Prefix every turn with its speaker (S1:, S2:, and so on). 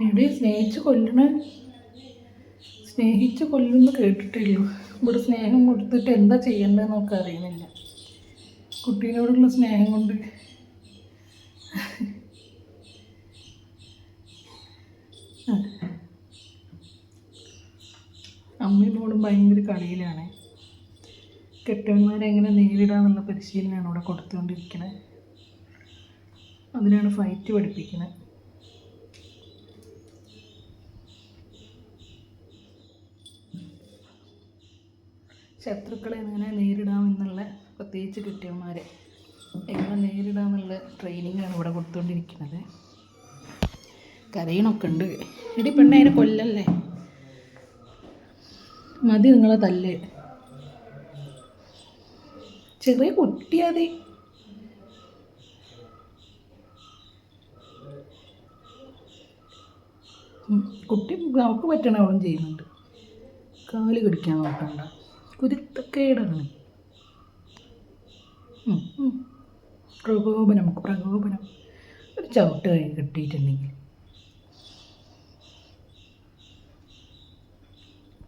S1: ഇവിടെ സ്നേഹിച്ച് കൊല്ലുമെന്ന് കേട്ടിട്ടുള്ളൂ. ഇവിടെ സ്നേഹം കൊടുത്തിട്ട് എന്താ ചെയ്യേണ്ടതെന്നൊക്കെ അറിയുന്നില്ല. കുട്ടീനോടുള്ള സ്നേഹം കൊണ്ട് അമ്മയും മോളും ഭയങ്കര കളിയിലാണ്. കെട്ടവന്മാരെ എങ്ങനെ നേരിടാന്നുള്ള പരിശീലനമാണ് ഇവിടെ കൊടുത്തുകൊണ്ടിരിക്കുന്നത്. അതിനാണ് ഫൈറ്റ് പഠിപ്പിക്കുന്നത്. ശത്രുക്കളെ എങ്ങനെ നേരിടാമെന്നുള്ള, പ്രത്യേകിച്ച് കെട്ടിയവന്മാരെ എങ്ങനെ നേരിടാമെന്നുള്ള ട്രെയിനിങ്ങാണ് ഇവിടെ കൊടുത്തുകൊണ്ടിരിക്കുന്നത്. കരയണമൊക്കെ ഉണ്ട്. എടി പെണ്ണെ, അതിനെ കൊല്ലല്ലേ, മതി നിങ്ങളെ തല്ല്. ചെറിയ കുട്ടിയാതി. കുട്ടി അവൾക്ക് പറ്റണ അവളും ചെയ്യുന്നുണ്ട്. കാല് കടിക്കാൻ നോക്കണ്ട, കുരുത്തക്കേടാണ്. പ്രകോപനം ഒരു ചവിട്ട് കിട്ടിയിട്ടുണ്ടെങ്കിൽ